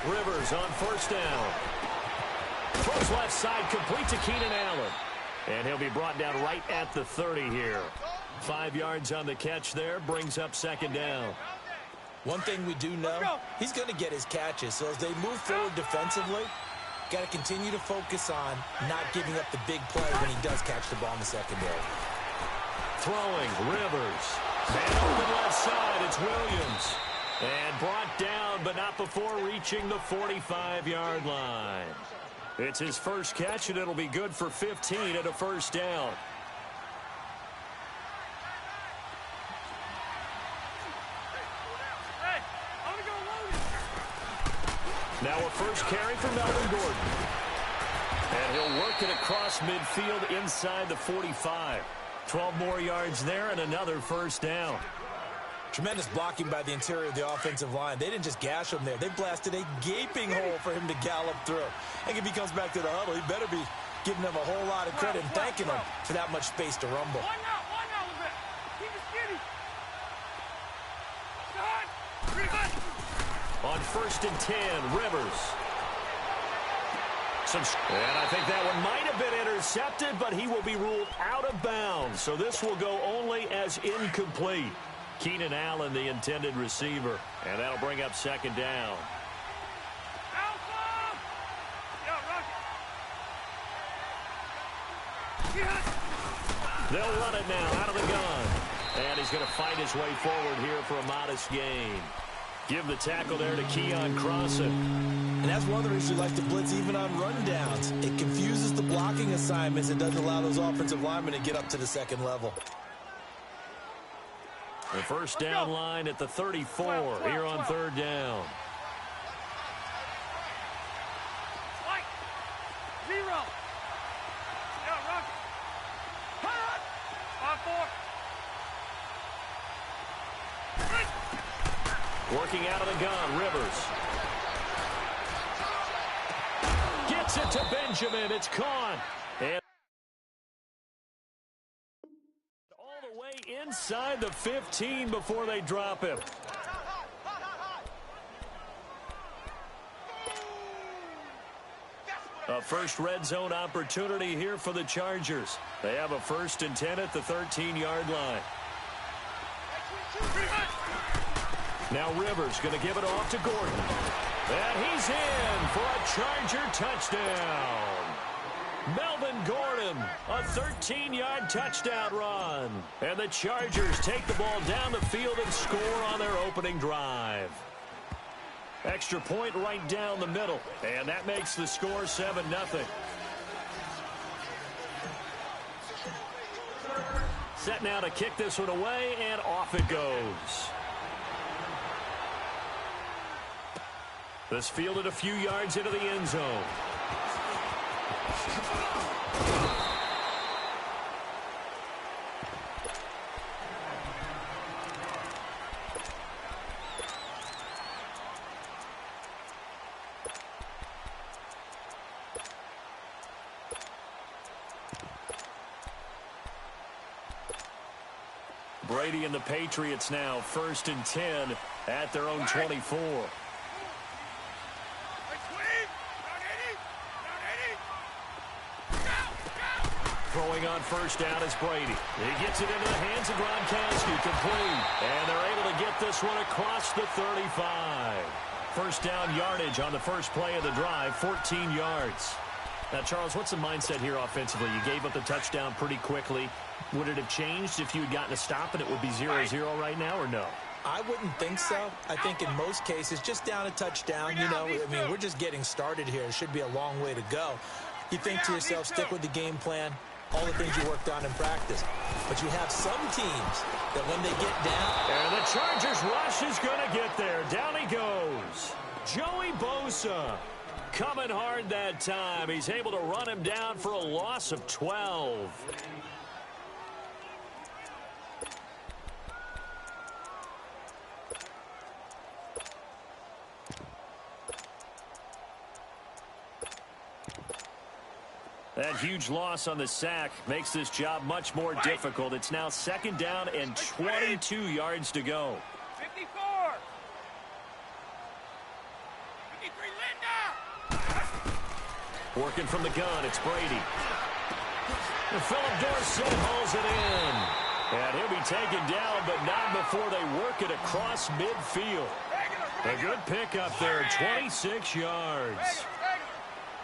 Rivers on first down. Throws left side, complete to Keenan Allen. And he'll be brought down right at the 30 here. 5 yards on the catch there, brings up second down. One thing we do know, he's going to get his catches. So as they move forward defensively, got to continue to focus on not giving up the big play when he does catch the ball in the secondary. Throwing, Rivers. And open left side, it's Williams. And brought down, but not before reaching the 45-yard line. It's his first catch, and it'll be good for 15 at a first down. Now a first carry for Melvin Gordon. And he'll work it across midfield inside the 45. 12 more yards there and another first down. Tremendous blocking by the interior of the offensive line. They didn't just gash him there. They blasted a gaping hole for him to gallop through. I think if he comes back to the huddle, he better be giving them a whole lot of credit and thanking them for that much space to rumble. On first and 10, Rivers. And I think that one might have been intercepted, but he will be ruled out of bounds. So this will go only as incomplete. Keenan Allen, the intended receiver. And that'll bring up second down. They'll run it now out of the gun. And he's going to fight his way forward here for a modest gain. Give the tackle there to Keon Crossan. And that's one of the reasons we like to blitz even on rundowns. It confuses the blocking assignments. It doesn't allow those offensive linemen to get up to the second level. The first down line at the 34 here on third down. Working out of the gun, Rivers. Gets it to Benjamin. It's caught. And all the way inside the 15 before they drop him. A first red zone opportunity here for the Chargers. They have a first and 10 at the 13-yard line. Now Rivers going to give it off to Gordon. And he's in for a Charger touchdown. Melvin Gordon, a 13-yard touchdown run. And the Chargers take the ball down the field and score on their opening drive. Extra point right down the middle. And that makes the score 7-0. Set now to kick this one away, and off it goes. This fielded a few yards into the end zone. Brady and the Patriots now first and 10 at their own 24. Throwing on first down is Brady. He gets it into the hands of Gronkowski, complete. And they're able to get this one across the 35. First down yardage on the first play of the drive, 14 yards. Now, Charles, what's the mindset here offensively? You gave up the touchdown pretty quickly. Would it have changed if you had gotten a stop and it would be 0-0 right now, or no? I wouldn't think so. I think in most cases, just down a touchdown, you know, I mean, we're just getting started here. It should be a long way to go. You think to yourself, stick with the game plan, all the things you worked on in practice. But you have some teams that when they get down... And the Chargers rush is going to get there. Down he goes. Joey Bosa coming hard that time. He's able to run him down for a loss of 12. That huge loss on the sack makes this job much more difficult. It's now second down and 22 yards to go. 54. 53 Working from the gun, it's Brady. And Philip Dorsett hauls it in. And he'll be taken down, but not before they work it across midfield. A good pickup there, 26 yards.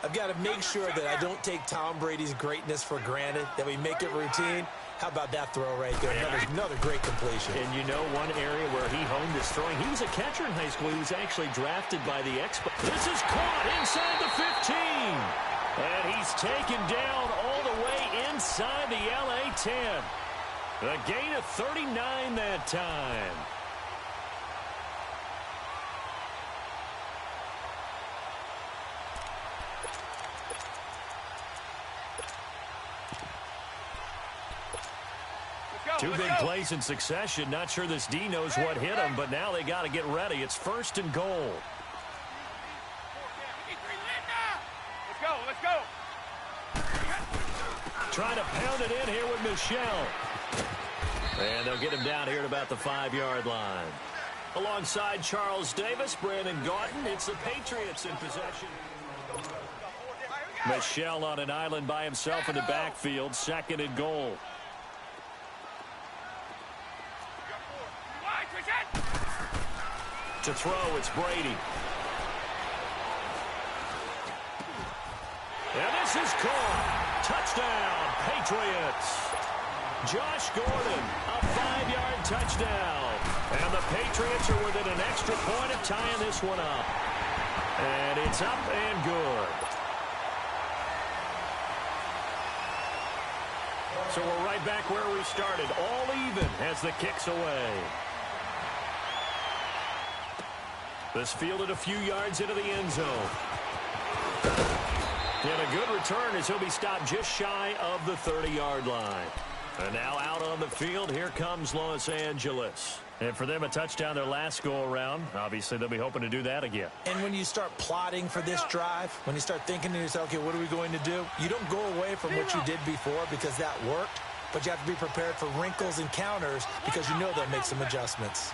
I've got to make sure that I don't take Tom Brady's greatness for granted, that we make it routine. How about that throw right there? Another great completion. And you know one area where he honed his throwing? He was a catcher in high school. He was actually drafted by the Expo. This is caught inside the 15. And he's taken down all the way inside the LA 10. A gain of 39 that time. Two big plays in succession. Not sure this D knows what hit him, but now they got to get ready. It's 1st and goal. Let's go. Trying to pound it in here with Michelle. And they'll get him down here at about the 5-yard line. Alongside Charles Davis, Brandon Gaudin, it's the Patriots in possession. Michelle on an island by himself in the backfield, 2nd and goal. To throw, it's Brady. And this is caught. Touchdown, Patriots. Josh Gordon, a 5-yard touchdown. And the Patriots are within an extra point of tying this one up. And it's up and good. So we're right back where we started. All even as the kick's away. This fielded a few yards into the end zone. And a good return as he'll be stopped just shy of the 30-yard line. And now out on the field, here comes Los Angeles. And for them, a touchdown their last go-around. Obviously, they'll be hoping to do that again. And when you start plotting for this drive, when you start thinking to yourself, okay, what are we going to do? You don't go away from what you did before because that worked, but you have to be prepared for wrinkles and counters because you know they'll make some adjustments.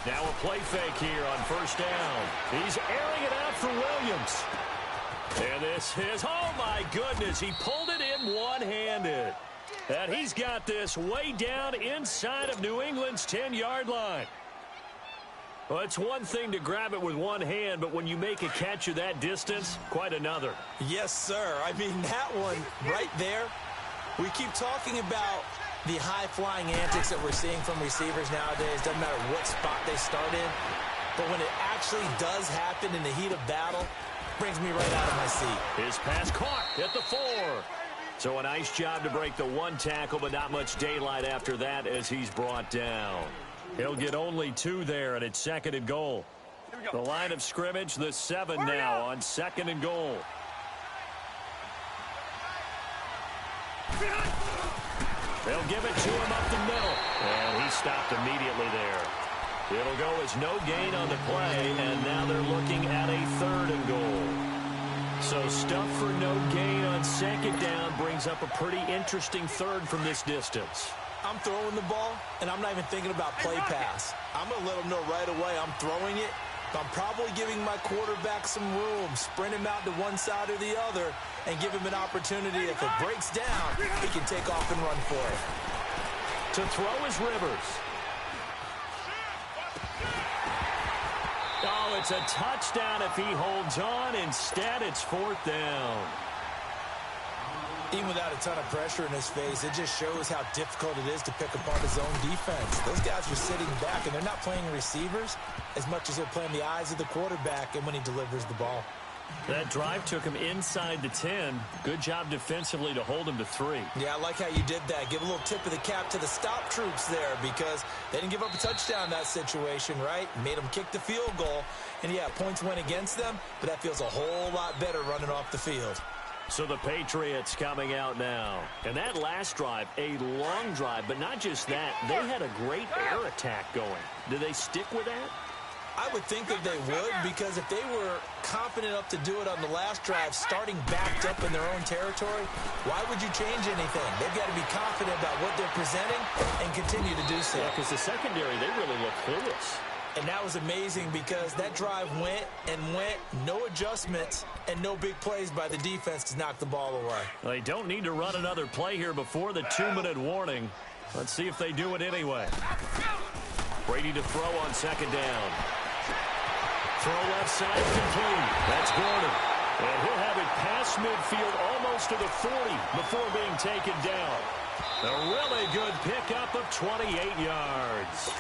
Now a play fake here on 1st down. He's airing it out for Williams. And this is, oh my goodness, he pulled it in one-handed. And he's got this way down inside of New England's 10-yard line. Well, it's one thing to grab it with one hand, but when you make a catch of that distance, quite another. Yes, sir. I mean, that one right there, we keep talking about the high-flying antics that we're seeing from receivers nowadays. Doesn't matter what spot they start in. But when it actually does happen in the heat of battle, brings me right out of my seat. His pass caught at the 4. So a nice job to break the 1 tackle, but not much daylight after that as he's brought down. He'll get only 2 there, and it's 2nd and goal. The line of scrimmage, the 7 now on 2nd and goal. They'll give it to him up the middle. And he stopped immediately there. It'll go as no gain on the play, and now they're looking at a 3rd and goal. So stuff for no gain on 2nd down brings up a pretty interesting 3rd from this distance. I'm throwing the ball, and I'm not even thinking about play pass. I'm going to let them know right away I'm throwing it. I'm probably giving my quarterback some room, sprint him out to one side or the other, and give him an opportunity. If it breaks down, he can take off and run for it. To throw is Rivers. Oh, it's a touchdown if he holds on. Instead, it's 4th down. Even without a ton of pressure in his face, it just shows how difficult it is to pick apart his own defense. Those guys are sitting back, and they're not playing receivers as much as they're playing the eyes of the quarterback and when he delivers the ball. That drive took him inside the 10. Good job defensively to hold him to 3. Yeah, I like how you did that. Give a little tip of the cap to the stop troops there because they didn't give up a touchdown in that situation, right? Made them kick the field goal. And, yeah, points went against them, but that feels a whole lot better running off the field. So the Patriots coming out now. And that last drive, a long drive, but not just that. They had a great air attack going. Do they stick with that? I would think that they would, because if they were confident enough to do it on the last drive, starting backed up in their own territory, why would you change anything? They've got to be confident about what they're presenting and continue to do so. Yeah, because the secondary, they really look clueless. And that was amazing because that drive went and went, no adjustments, and no big plays by the defense to knock the ball away. They don't need to run another play here before the 2-minute warning. Let's see if they do it anyway. Brady to throw on second down. Throw left side complete. That's Gordon. And he'll have it past midfield almost to the 40 before being taken down. A really good pickup of 28 yards.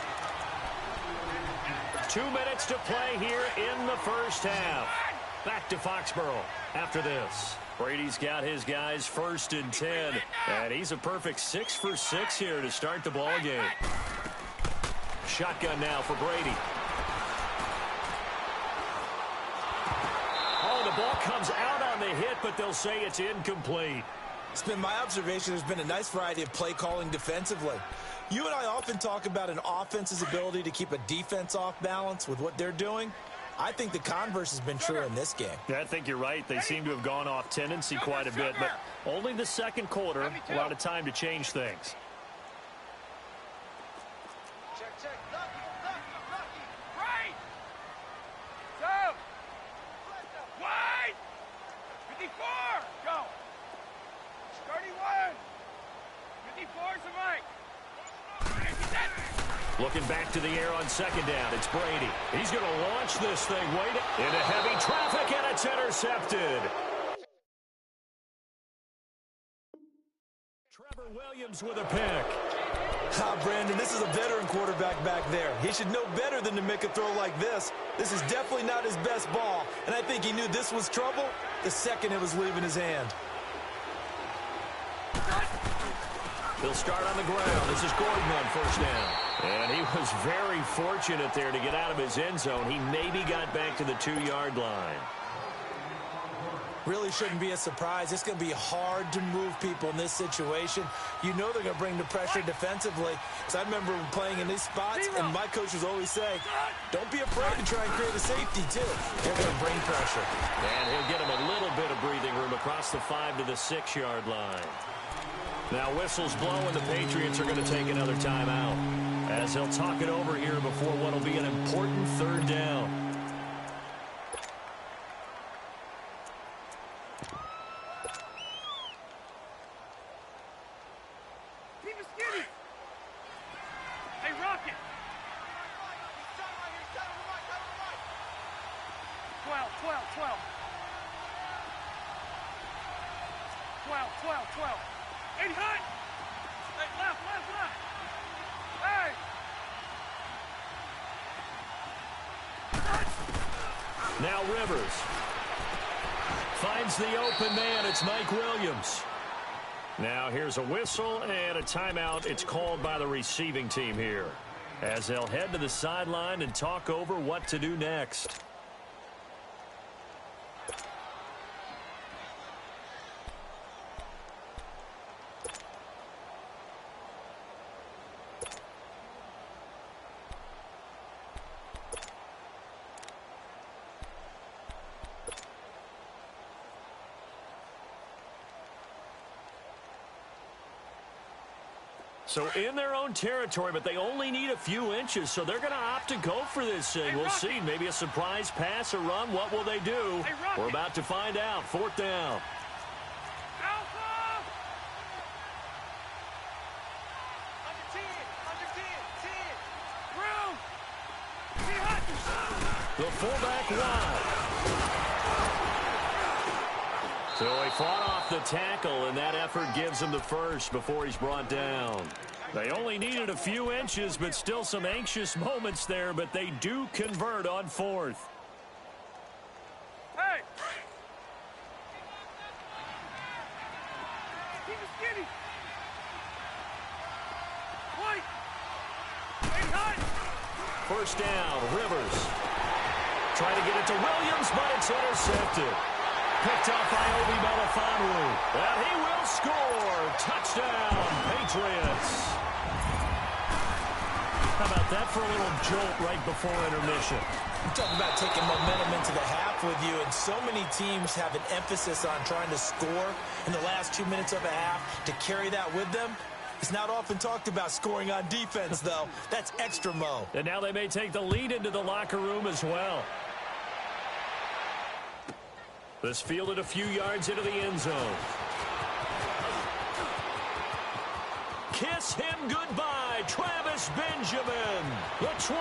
2 minutes to play here in the first half. Back to Foxborough after this. Brady's got his guys 1st and 10. And he's a perfect 6 for 6 here to start the ball game. Shotgun now for Brady. Oh, the ball comes out on the hit, but they'll say it's incomplete. It's been my observation there's been a nice variety of play calling defensively. You and I often talk about an offense's ability to keep a defense off balance with what they're doing. I think the converse has been true in this game. Yeah, I think you're right. They seem to have gone off tendency quite a bit, but only the second quarter, a lot of time to change things. Right! So! Wide! 54! Go! 31! 54 is the right! Looking back to the air on second down. It's Brady. He's going to launch this thing way into heavy traffic, and it's intercepted. Trevor Williams with a pick. Brandon, this is a veteran quarterback back there. He should know better than to make a throw like this. This is definitely not his best ball, and I think he knew this was trouble the second it was leaving his hand. He'll start on the ground. This is Gordon on first down. And he was very fortunate there to get out of his end zone. He maybe got back to the 2-yard line. Really shouldn't be a surprise. It's going to be hard to move people in this situation. You know they're going to bring the pressure defensively. Because I remember playing in these spots, and my coaches always say, don't be afraid to try and create a safety, too. They're going to bring pressure. And he'll get him a little bit of breathing room across the 5 to the 6-yard line. Now whistles blow, and the Patriots are going to take another timeout as they'll talk it over here before what will be an important 3rd down. Keep it skinny! Hey, Rocket! 12, 12, 12. 12, 12, 12. Hey, hut! Hey, left, left, left! Hey! Now Rivers finds the open man. It's Mike Williams. Now here's a whistle and a timeout. It's called by the receiving team here as they'll head to the sideline and talk over what to do next. So in their own territory, but they only need a few inches, so they're going to opt to go for this thing. We'll see. Maybe a surprise pass or run. What will they do? We're about to find out. 4th down. The fullback wide. So he fought off the tackle, and that effort gives him the first before he's brought down. They only needed a few inches, but still some anxious moments there, but they do convert on 4th. Hey! Keep it skinny! White! Hey, hut! First down, Rivers. Trying to get it to Williams, but it's intercepted. Picked up by Obi Melifonwu. And he will score. Touchdown, Patriots. How about that for a little jolt right before intermission? You're talking about taking momentum into the half with you, and so many teams have an emphasis on trying to score in the last 2 minutes of a half to carry that with them. It's not often talked about scoring on defense, though. That's extra mo. And now they may take the lead into the locker room as well. This fielded a few yards into the end zone. Kiss him goodbye, Travis Benjamin. The 20.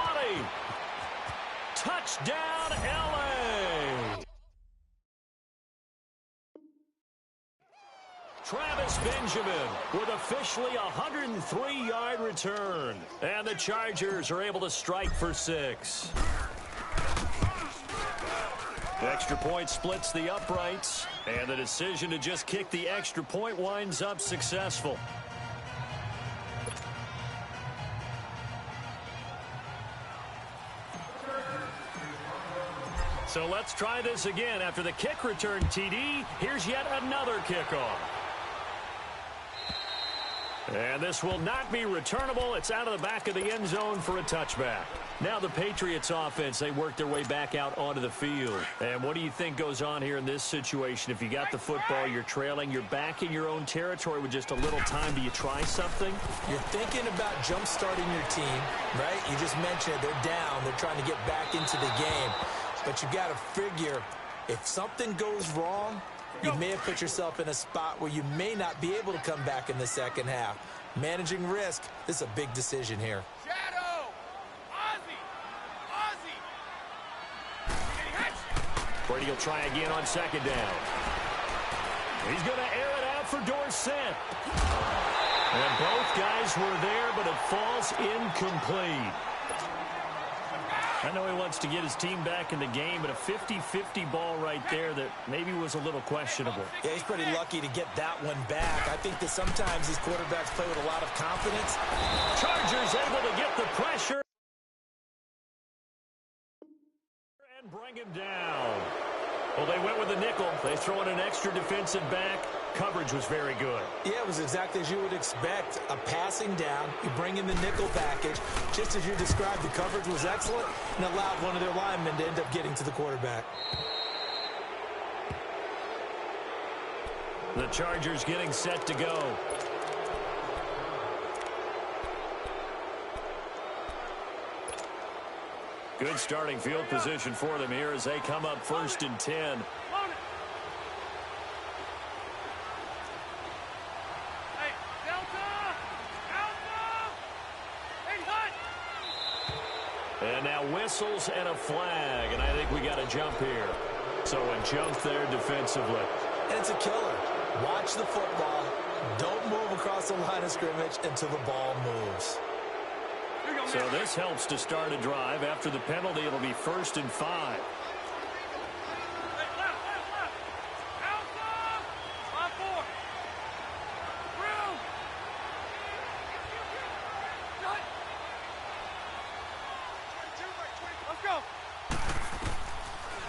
Touchdown, LA. Travis Benjamin with officially a 103-yard return. And the Chargers are able to strike for 6. The extra point splits the uprights. And the decision to just kick the extra point winds up successful. So let's try this again. After the kick return TD, here's yet another kickoff. And this will not be returnable. It's out of the back of the end zone for a touchback. Now the Patriots offense, they work their way back out onto the field. And what do you think goes on here in this situation? If you got the football, you're trailing, you're back in your own territory with just a little time. Do you try something? You're thinking about jump-starting your team, right? You just mentioned it. They're down. They're trying to get back into the game. But you got to figure, if something goes wrong, you may have put yourself in a spot where you may not be able to come back in the second half. Managing risk, this is a big decision here. Shadow! Ozzie! Brady will try again on second down. He's going to air it out for Dorsett. And both guys were there, but it falls incomplete. I know he wants to get his team back in the game, but a 50-50 ball right there that maybe was a little questionable. Yeah, he's pretty lucky to get that one back. I think that sometimes these quarterbacks play with a lot of confidence. Chargers able to get the pressure and bring him down. Well, they went with the nickel. They throw in an extra defensive back. Coverage was very good. Yeah, it was exactly as you would expect. A passing down. You bring in the nickel package. Just as you described, the coverage was excellent and allowed one of their linemen to end up getting to the quarterback. The Chargers getting set to go. Good starting field position for them here as they come up 1st and 10. And now whistles and a flag, and I think we got a jump here. So a jump there defensively. And it's a killer. Watch the football. Don't move across the line of scrimmage until the ball moves. So this helps to start a drive. After the penalty, it'll be 1st and 5.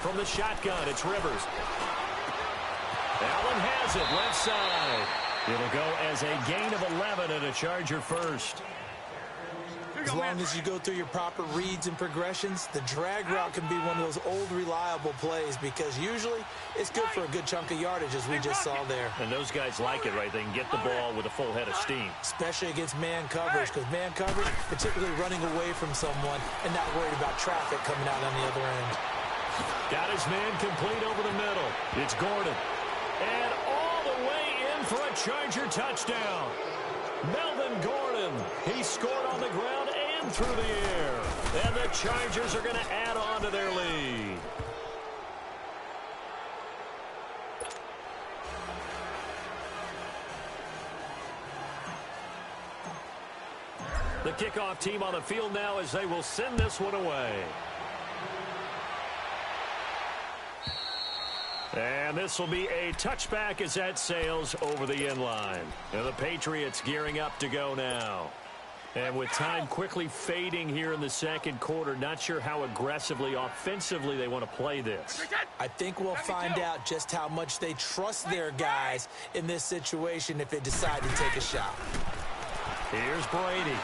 From the shotgun, it's Rivers. Allen has it, left side. It'll go as a gain of 11 and a Charger first. As long as you go through your proper reads and progressions, the drag route can be one of those old reliable plays because usually it's good for a good chunk of yardage as we just saw there. And those guys like it, right? They can get the ball with a full head of steam. Especially against man coverage because man coverage, particularly running away from someone and not worried about traffic coming out on the other end. Got his man complete over the middle. It's Gordon. And all the way in for a Charger touchdown. Melvin Gordon. He scored on the ground and through the air. And the Chargers are going to add on to their lead. The kickoff team on the field now as they will send this one away. And this will be a touchback as that sails over the end line. And the Patriots gearing up to go now. And with time quickly fading here in the second quarter, not sure how aggressively, offensively they want to play this. I think we'll find out just how much they trust their guys in this situation if they decide to take a shot. Here's Brady.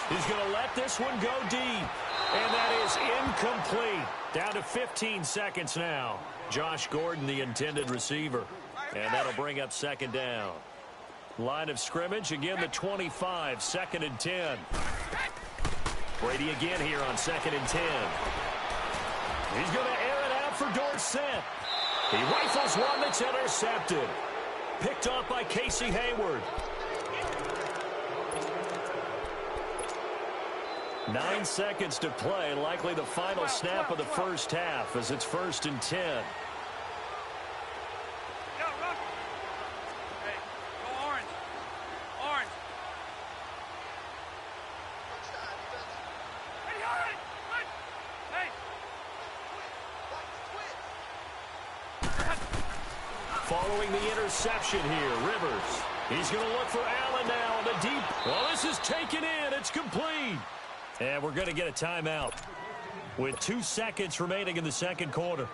He's going to let this one go deep. And that is incomplete. Down to 15 seconds now. Josh Gordon, the intended receiver. And that'll bring up second down. Line of scrimmage, again the 25, 2nd and 10. Brady again here on 2nd and 10. He's going to air it out for Dorsett. He rifles one that's intercepted. Picked off by Casey Hayward. 9 seconds to play, likely the final snap of the first half as it's 1st and 10. Following the interception here, Rivers. He's going to look for Allen now on the deep. Well, this is taken in. It's complete. And we're going to get a timeout with 2 seconds remaining in the second quarter.